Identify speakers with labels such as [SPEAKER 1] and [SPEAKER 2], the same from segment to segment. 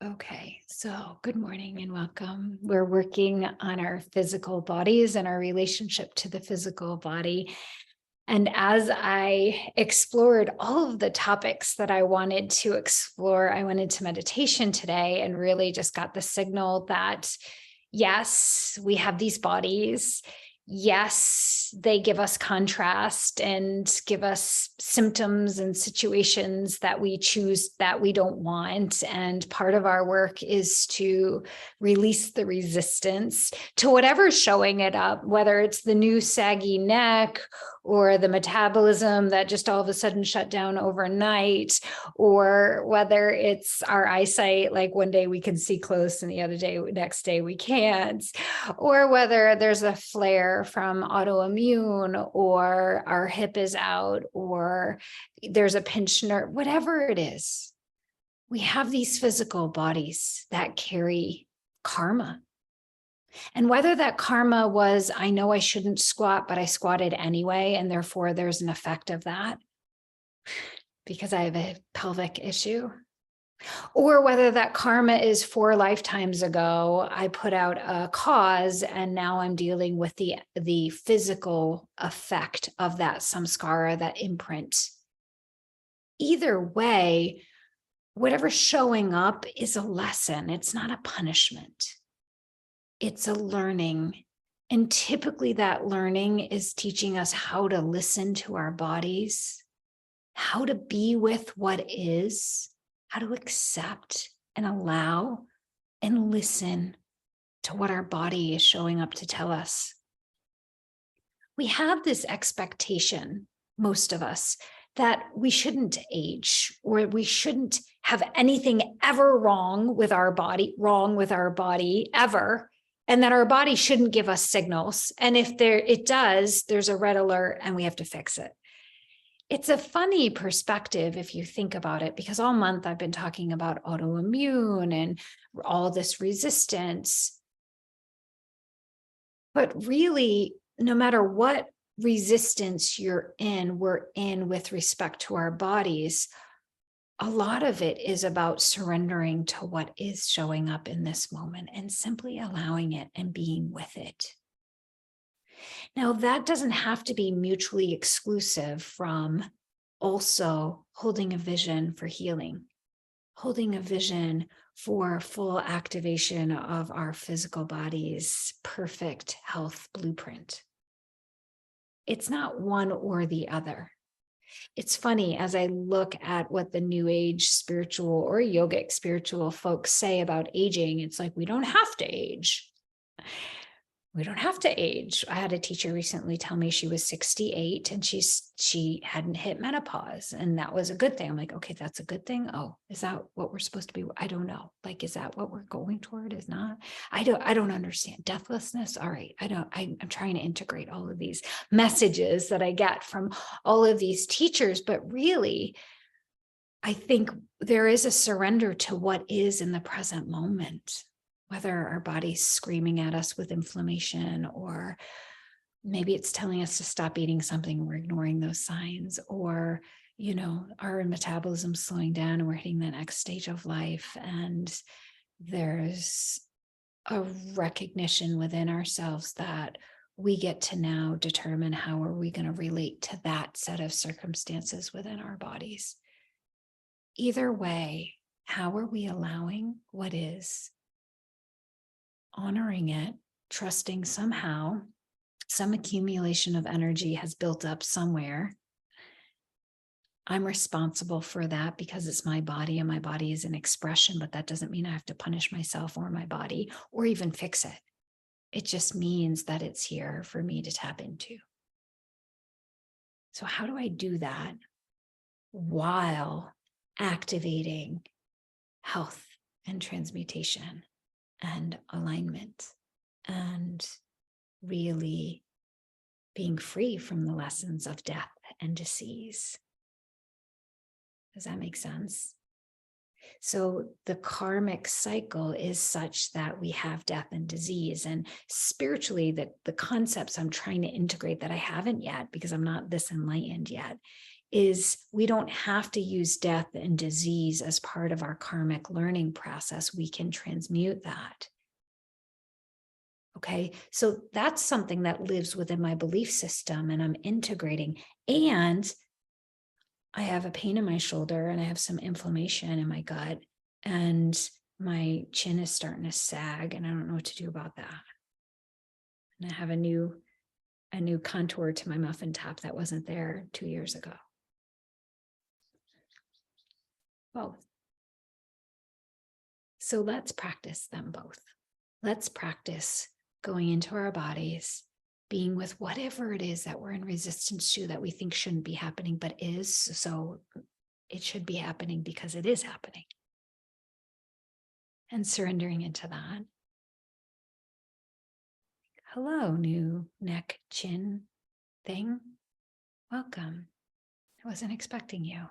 [SPEAKER 1] Okay, so good morning and welcome. We're working on our physical bodies and our relationship to the physical body. And as I explored all of the topics that I wanted to explore, I went into meditation today and really just got the signal that yes, we have these bodies. Yes, they give us contrast and give us symptoms and situations that we choose that we don't want. And part of our work is to release the resistance to whatever's showing it up, whether it's the new saggy neck or the metabolism that just all of a sudden shut down overnight, or whether it's our eyesight, like one day we can see close and the other day, next day we can't, or whether there's a flare from autoimmune, or our hip is out, or there's a pinched nerve, whatever it is. We have these physical bodies that carry karma. And whether that karma was, I know I shouldn't squat, but I squatted anyway, and therefore there's an effect of that because I have a pelvic issue, or whether that karma is 4 lifetimes ago, I put out a cause and now I'm dealing with the physical effect of that samskara, that imprint. Either way, whatever's showing up is a lesson. It's not a punishment. It's a learning. And typically that learning is teaching us how to listen to our bodies, how to be with what is, how to accept and allow and listen to what our body is showing up to tell us. We have this expectation, most of us, that we shouldn't age, or we shouldn't have anything ever wrong with our body ever, and that our body shouldn't give us signals. And if it does, there's a red alert and we have to fix it. It's a funny perspective if you think about it, because all month I've been talking about autoimmune and all this resistance. But really, no matter what resistance we're in with respect to our bodies, a lot of it is about surrendering to what is showing up in this moment and simply allowing it and being with it. Now, that doesn't have to be mutually exclusive from also holding a vision for healing, holding a vision for full activation of our physical body's perfect health blueprint. It's not one or the other. It's funny, as I look at what the new age spiritual or yogic spiritual folks say about aging, it's like, we don't have to age. We don't have to age. I had a teacher recently tell me she was 68 and she hadn't hit menopause, and that was a good thing. I'm like, okay, that's a good thing. Oh, is that what we're supposed to be? I don't know. Like, is that what we're going toward? Is not. I don't understand. Deathlessness. All right. I'm trying to integrate all of these messages that I get from all of these teachers, but really, I think there is a surrender to what is in the present moment. Whether our body's screaming at us with inflammation, or maybe it's telling us to stop eating something, we're ignoring those signs, or, our metabolism slowing down and we're hitting the next stage of life. And there's a recognition within ourselves that we get to now determine how are we going to relate to that set of circumstances within our bodies. Either way, how are we allowing what is? Honoring it, trusting somehow some accumulation of energy has built up somewhere. I'm responsible for that because it's my body and my body is an expression, but that doesn't mean I have to punish myself or my body or even fix it. It just means that it's here for me to tap into. So how do I do that while activating health and transmutation and alignment, and really being free from the lessons of death and disease? Does that make sense? So the karmic cycle is such that we have death and disease, and spiritually, the concepts I'm trying to integrate that I haven't yet because I'm not this enlightened yet is we don't have to use death and disease as part of our karmic learning process. We can transmute that. Okay, so that's something that lives within my belief system and I'm integrating. And I have a pain in my shoulder and I have some inflammation in my gut and my chin is starting to sag and I don't know what to do about that. And I have a new contour to my muffin top that wasn't there 2 years ago. Both. So let's practice them both. Let's practice going into our bodies, being with whatever it is that we're in resistance to that we think shouldn't be happening, but is. So it should be happening because it is happening. And surrendering into that. Hello, new neck, chin thing. Welcome. I wasn't expecting you.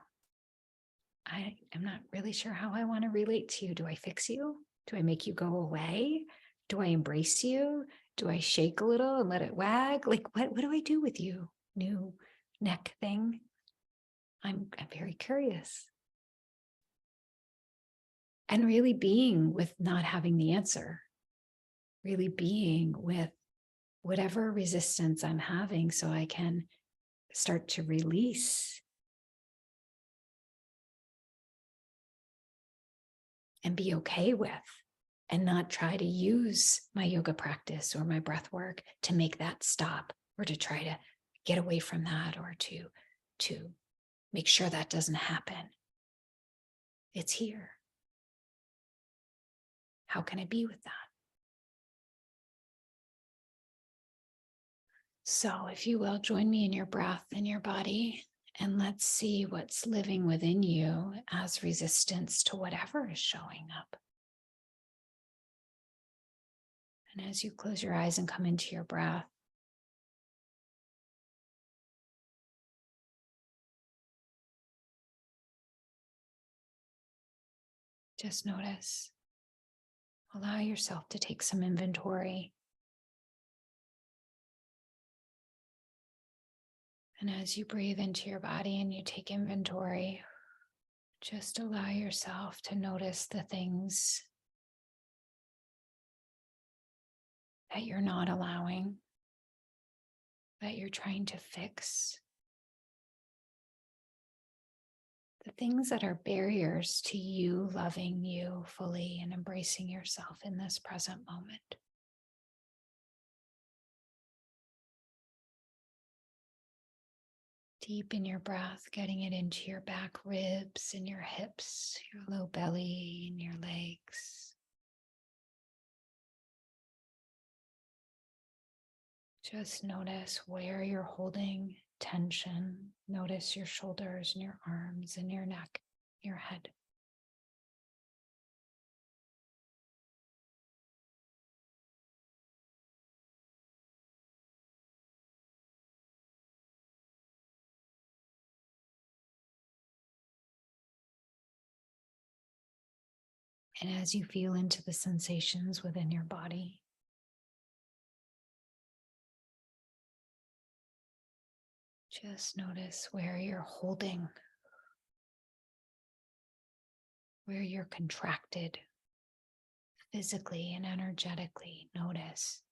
[SPEAKER 1] I am not really sure how I want to relate to you. Do I fix you? Do I make you go away? Do I embrace you? Do I shake a little and let it wag? Like, what do I do with you, new neck thing? I'm very curious. And really being with not having the answer. Really being with whatever resistance I'm having so I can start to release and be okay with, and not try to use my yoga practice or my breath work to make that stop or to try to get away from that or to make sure that doesn't happen. It's here. How can I be with that? So if you will, join me in your breath and your body, and let's see what's living within you as resistance to whatever is showing up. And as you close your eyes and come into your breath, just notice. Allow yourself to take some inventory. And as you breathe into your body and you take inventory, just allow yourself to notice the things that you're not allowing, that you're trying to fix. The things that are barriers to you loving you fully and embracing yourself in this present moment. Deepen your breath, getting it into your back ribs and your hips, your low belly and your legs. Just notice where you're holding tension. Notice your shoulders and your arms and your neck, your head. And as you feel into the sensations within your body, just notice where you're holding, where you're contracted physically and energetically. Notice.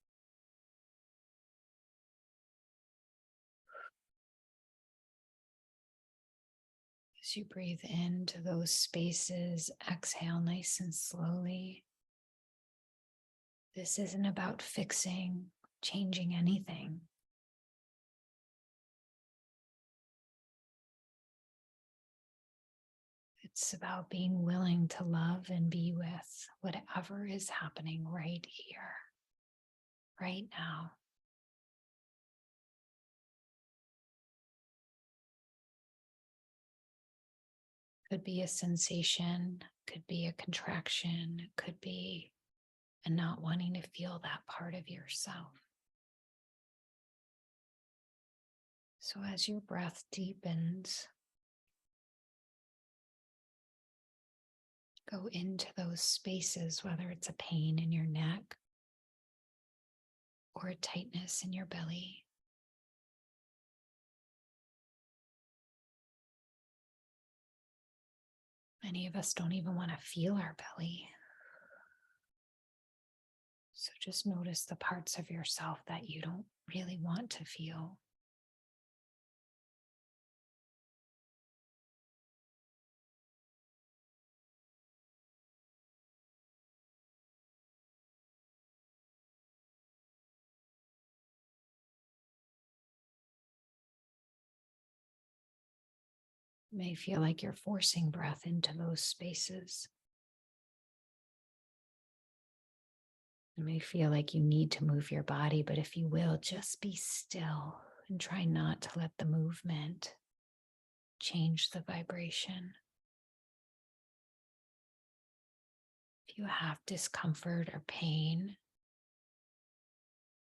[SPEAKER 1] As you breathe into those spaces, exhale nice and slowly. This isn't about fixing, changing anything. It's about being willing to love and be with whatever is happening right here, right now. Could be a sensation, could be a contraction, could be a not wanting to feel that part of yourself. So as your breath deepens, go into those spaces, whether it's a pain in your neck or a tightness in your belly. Many of us don't even want to feel our belly. So just notice the parts of yourself that you don't really want to feel. You may feel like you're forcing breath into those spaces. You may feel like you need to move your body, but if you will, just be still and try not to let the movement change the vibration. If you have discomfort or pain,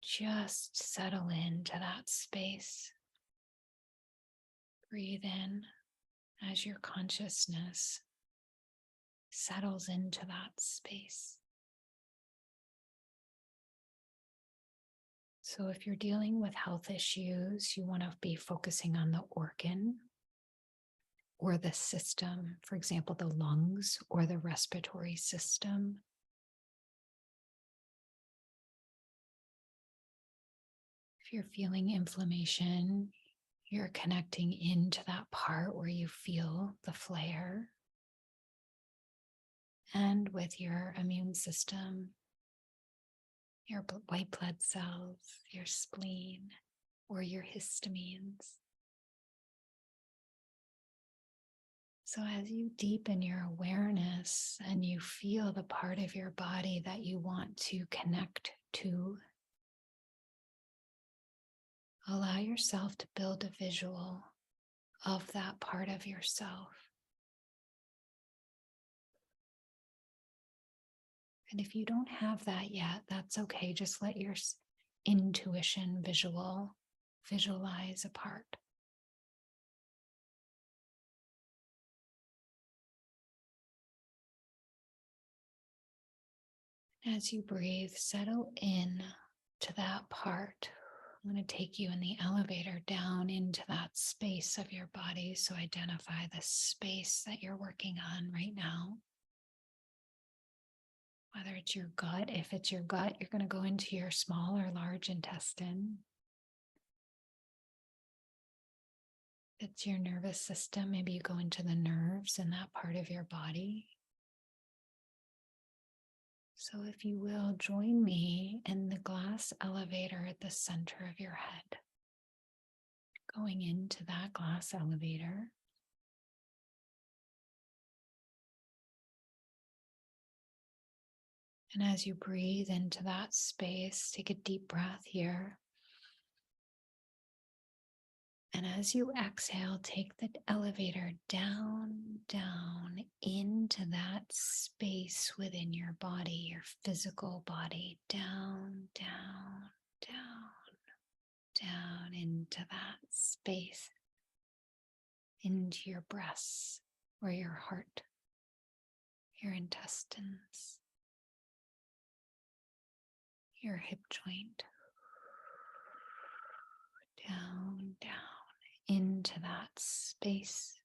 [SPEAKER 1] just settle into that space. Breathe in as your consciousness settles into that space. So if you're dealing with health issues, you want to be focusing on the organ or the system, for example, the lungs or the respiratory system. If you're feeling inflammation, you're connecting into that part where you feel the flare. And with your immune system, your white blood cells, your spleen, or your histamines. So as you deepen your awareness and you feel the part of your body that you want to connect to, allow yourself to build a visual of that part of yourself. And if you don't have that yet, that's okay. Just let your intuition visualize a part. As you breathe, settle in to that part. I'm going to take you in the elevator down into that space of your body. So identify the space that you're working on right now. Whether it's your gut, if it's your gut, you're going to go into your small or large intestine. If it's your nervous system, maybe you go into the nerves in that part of your body. So if you will, join me in the glass elevator at the center of your head. Going into that glass elevator. And as you breathe into that space, take a deep breath here. And as you exhale, take the elevator down, down into that space within your body, your physical body, down, down, down, down into that space, into your breasts or your heart, your intestines, your hip joint, down, down into that space.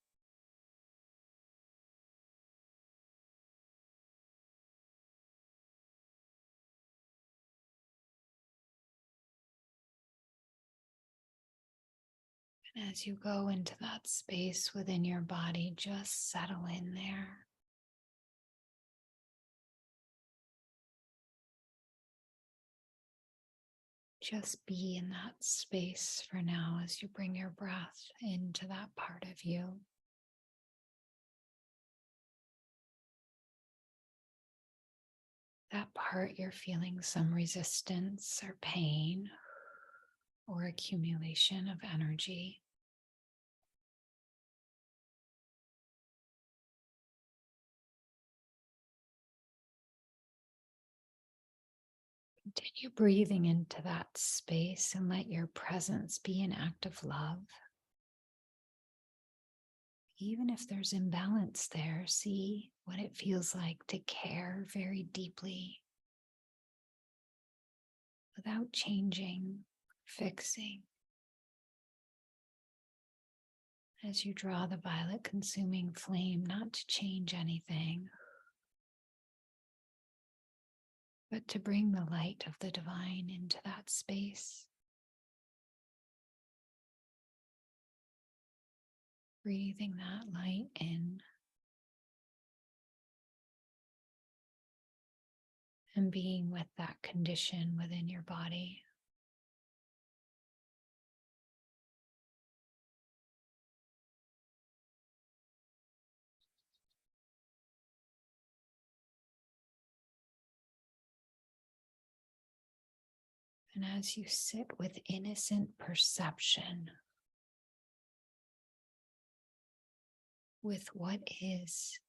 [SPEAKER 1] And as you go into that space within your body, just settle in there. Just be in that space for now as you bring your breath into that part of you. That part you're feeling some resistance or pain or accumulation of energy. Continue breathing into that space and let your presence be an act of love. Even if there's imbalance there, see what it feels like to care very deeply without changing, fixing. As you draw the violet consuming flame, not to change anything, but to bring the light of the divine into that space. Breathing that light in and being with that condition within your body. And as you sit with innocent perception, with what is,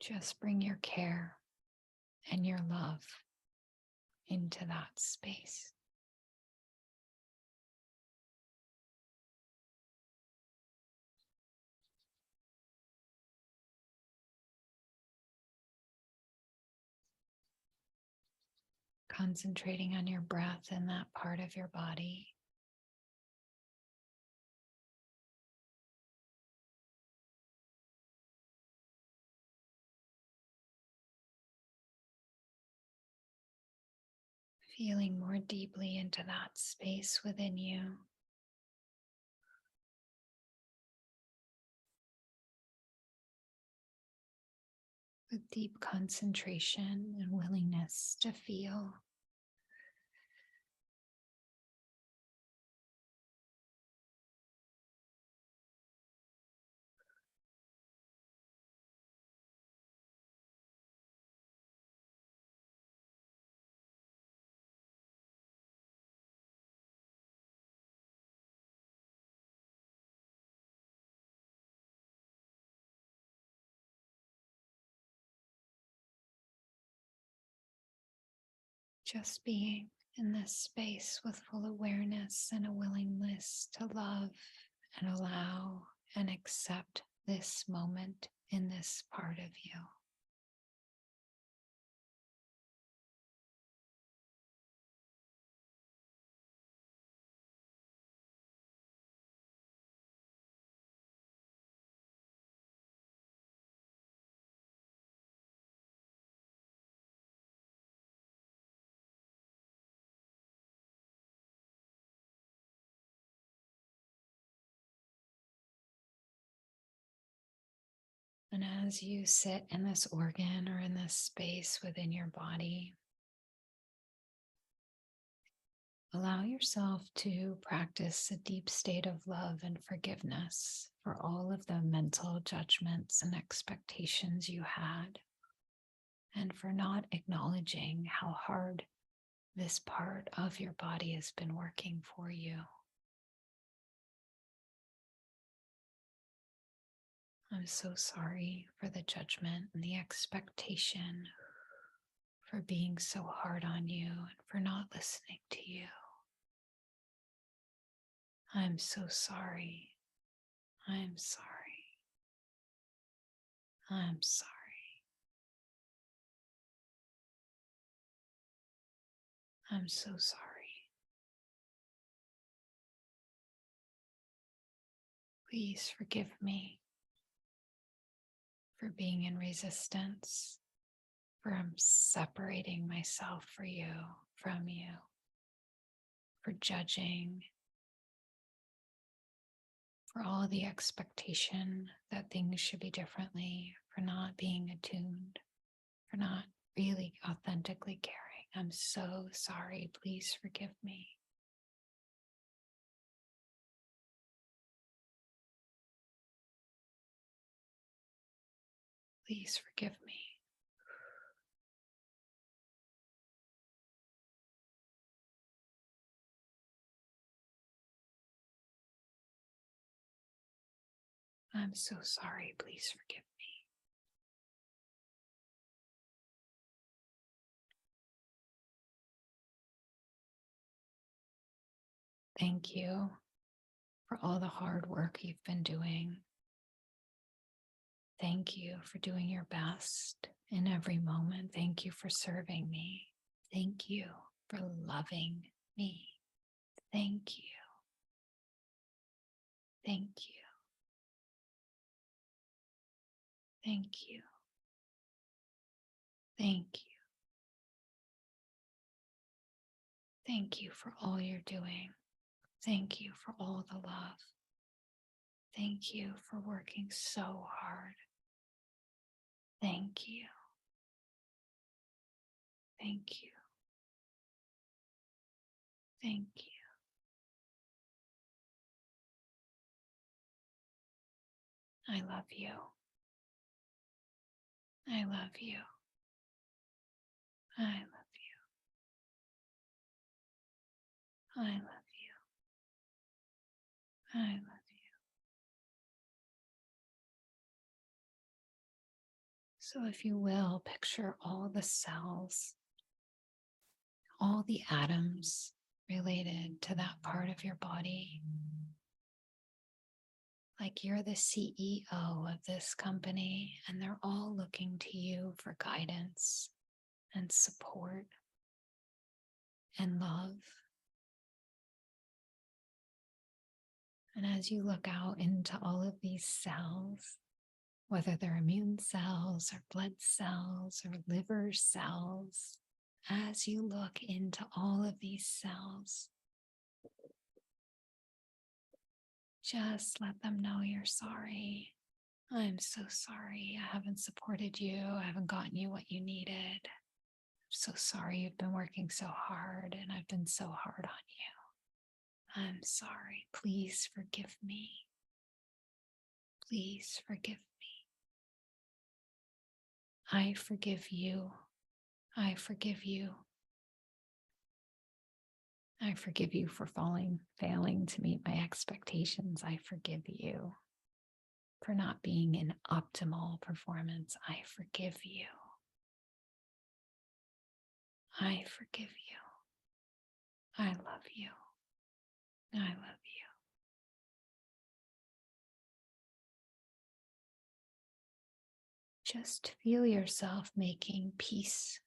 [SPEAKER 1] just bring your care and your love into that space. Concentrating on your breath in that part of your body. Feeling more deeply into that space within you. With deep concentration and willingness to feel. Just being in this space with full awareness and a willingness to love and allow and accept this moment in this part of you. And as you sit in this organ or in this space within your body, allow yourself to practice a deep state of love and forgiveness for all of the mental judgments and expectations you had, and for not acknowledging how hard this part of your body has been working for you. I'm so sorry for the judgment and the expectation, for being so hard on you and for not listening to you. I'm so sorry. I'm sorry. I'm sorry. I'm so sorry. Please forgive me for being in resistance, for separating myself from you, for judging, for all the expectation that things should be differently, for not being attuned, for not really authentically caring. I'm so sorry. Please forgive me. Please forgive me. I'm so sorry. Please forgive me. Thank you for all the hard work you've been doing. Thank you for doing your best in every moment. Thank you for serving me. Thank you for loving me. Thank you. Thank you. Thank you. Thank you. Thank you for all you're doing. Thank you for all the love. Thank you for working so hard. Thank you. Thank you. Thank you. I love you. I love you. I love you. I love you. I love you. So if you will, picture all the cells, all the atoms related to that part of your body. Like you're the CEO of this company and they're all looking to you for guidance and support and love. And as you look out into all of these cells, whether they're immune cells or blood cells or liver cells, as you look into all of these cells, just let them know you're sorry. I'm so sorry. I haven't supported you. I haven't gotten you what you needed. I'm so sorry you've been working so hard and I've been so hard on you. I'm sorry. Please forgive me. Please forgive me. I forgive you. I forgive you. I forgive you for failing to meet my expectations. I forgive you for not being in optimal performance. I forgive you. I forgive you. I love you. I love you. Just feel yourself making peace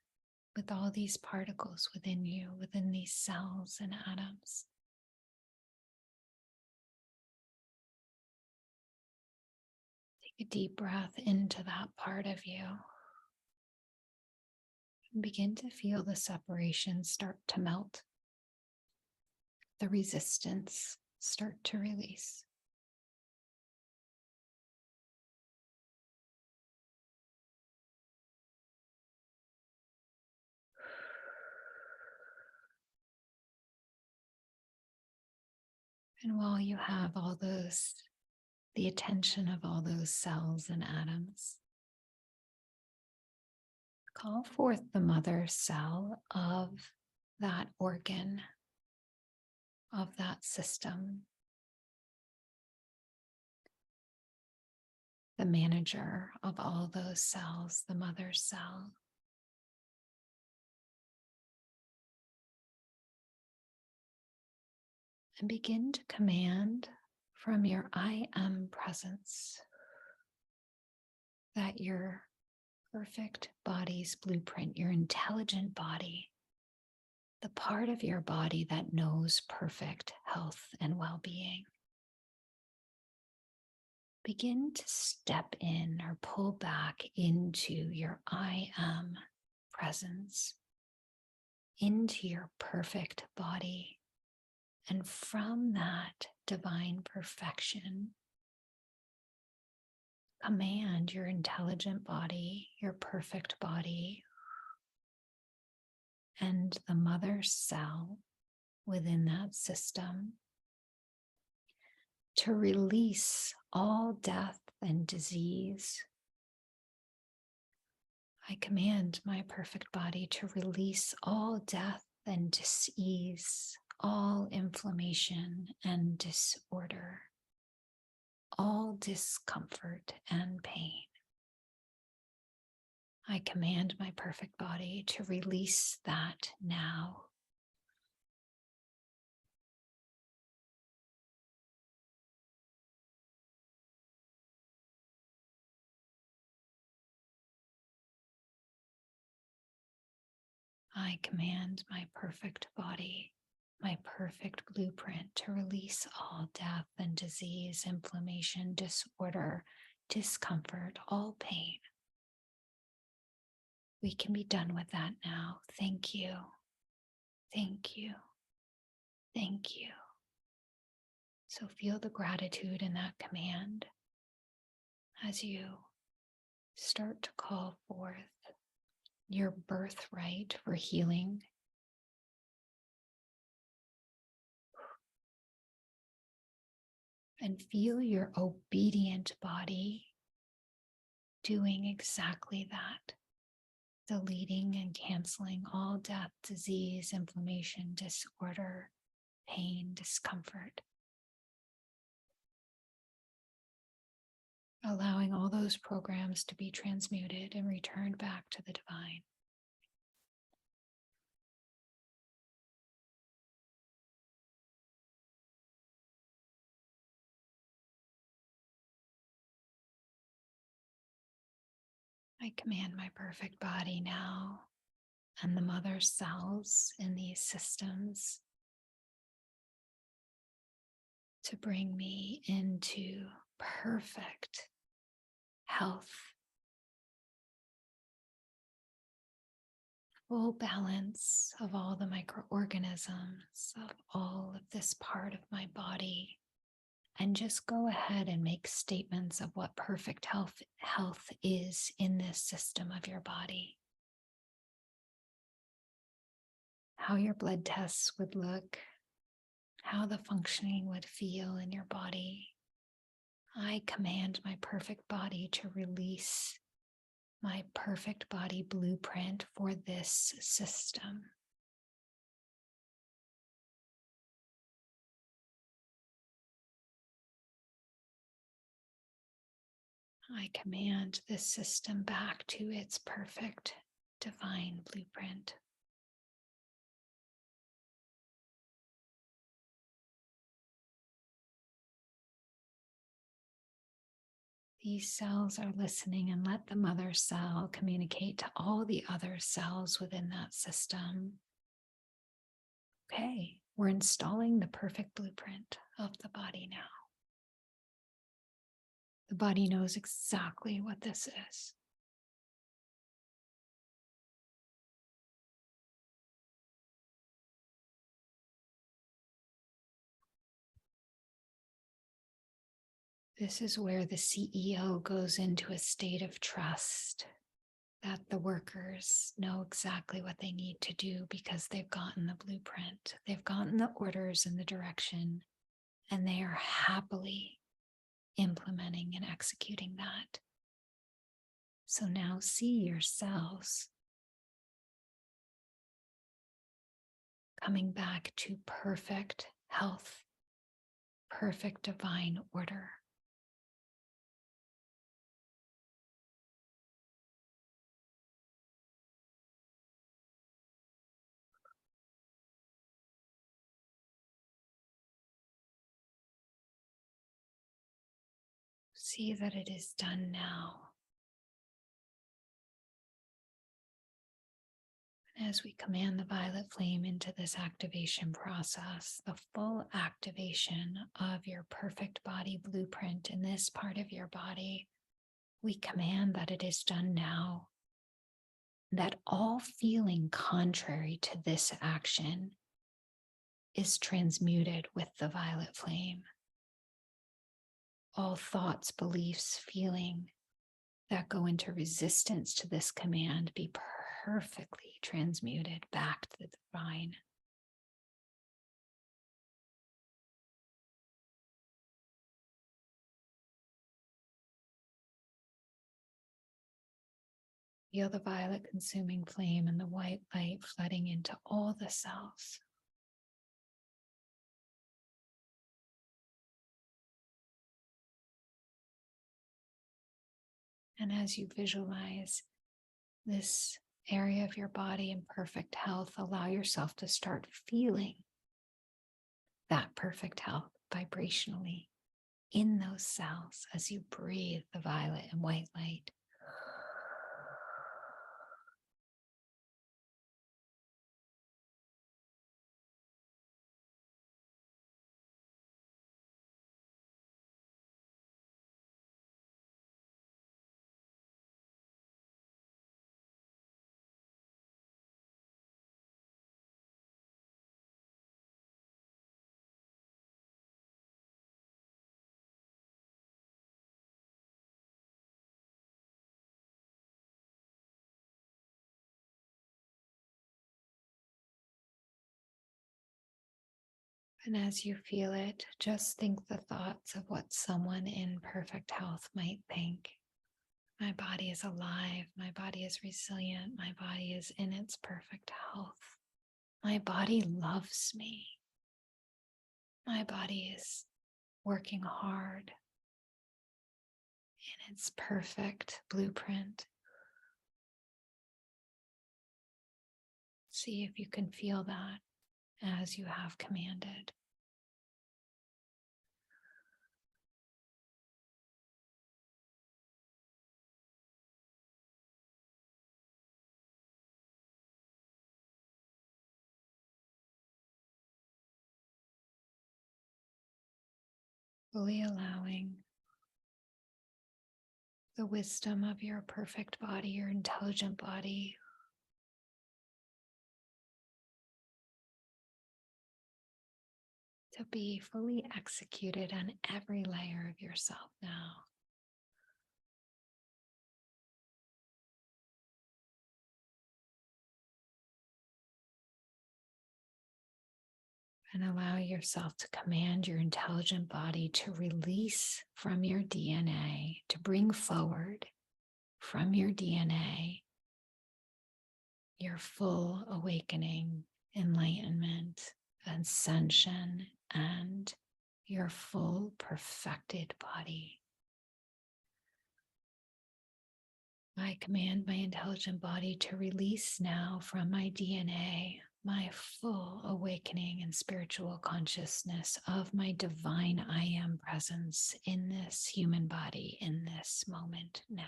[SPEAKER 1] with all these particles within you, within these cells and atoms. Take a deep breath into that part of you. And begin to feel the separation start to melt. The resistance start to release. And while you have all those, the attention of all those cells and atoms, call forth the mother cell of that organ, of that system, the manager of all those cells, the mother cell. And begin to command from your I am presence that your perfect body's blueprint, your intelligent body, the part of your body that knows perfect health and well-being, begin to step in or pull back into your I am presence, into your perfect body. And from that divine perfection, command your intelligent body, your perfect body, and the mother cell within that system to release all death and disease. I command my perfect body to release all death and disease, all inflammation and disorder, all discomfort and pain. I command my perfect body to release that now. I command my perfect body, my perfect blueprint to release all death and disease, inflammation, disorder, discomfort, all pain. We can be done with that now. Thank you. Thank you. Thank you. So feel the gratitude in that command as you start to call forth your birthright for healing. And feel your obedient body doing exactly that, deleting and canceling all death, disease, inflammation, disorder, pain, discomfort. Allowing all those programs to be transmuted and returned back to the divine. I command my perfect body now and the mother cells in these systems to bring me into perfect health, full balance of all the microorganisms, of all of this part of my body. And just go ahead and make statements of what perfect health is in this system of your body. How your blood tests would look, how the functioning would feel in your body. I command my perfect body to release my perfect body blueprint for this system. I command this system back to its perfect divine blueprint. These cells are listening, and let the mother cell communicate to all the other cells within that system. Okay, we're installing the perfect blueprint of the body now. The body knows exactly what this is. This is where the CEO goes into a state of trust that the workers know exactly what they need to do because they've gotten the blueprint, they've gotten the orders and the direction, and they are happily implementing and executing that. So now see yourselves coming back to perfect health, perfect divine order. See that it is done now. As we command the violet flame into this activation process, the full activation of your perfect body blueprint in this part of your body, we command that it is done now. That all feeling contrary to this action is transmuted with the violet flame. All thoughts, beliefs, feeling that go into resistance to this command be perfectly transmuted back to the divine. Feel the violet consuming flame and the white light flooding into all the cells. And as you visualize this area of your body in perfect health, allow yourself to start feeling that perfect health vibrationally in those cells as you breathe the violet and white light. And as you feel it, just think the thoughts of what someone in perfect health might think. My body is alive. My body is resilient. My body is in its perfect health. My body loves me. My body is working hard in its perfect blueprint. See if you can feel that as you have commanded. Fully allowing the wisdom of your perfect body, your intelligent body, to be fully executed on every layer of yourself now. And allow yourself to command your intelligent body to release from your DNA, to bring forward from your DNA your full awakening, enlightenment, ascension, and your full perfected body. I command my intelligent body to release now from my DNA my full awakening and spiritual consciousness of my divine I am presence in this human body in this moment now.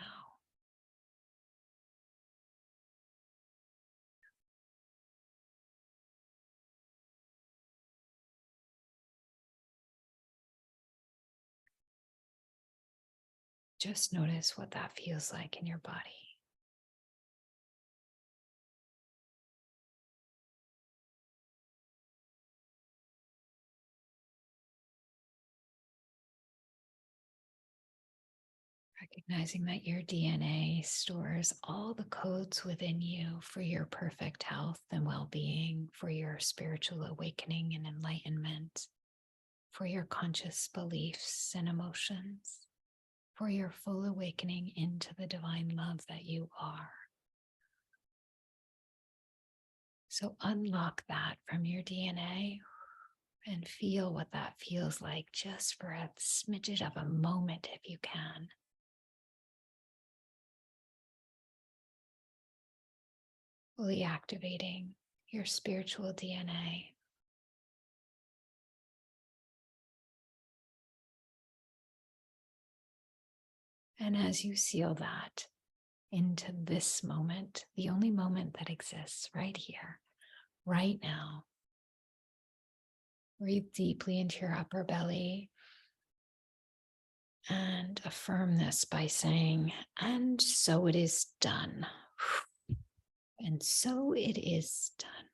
[SPEAKER 1] Just notice what that feels like in your body. Recognizing that your DNA stores all the codes within you for your perfect health and well-being, for your spiritual awakening and enlightenment, for your conscious beliefs and emotions, for your full awakening into the divine love that you are. So unlock that from your DNA and feel what that feels like just for a smidget of a moment if you can. Fully activating your spiritual DNA. And as you seal that into this moment, the only moment that exists right here, right now, breathe deeply into your upper belly and affirm this by saying, and so it is done. And so it is done.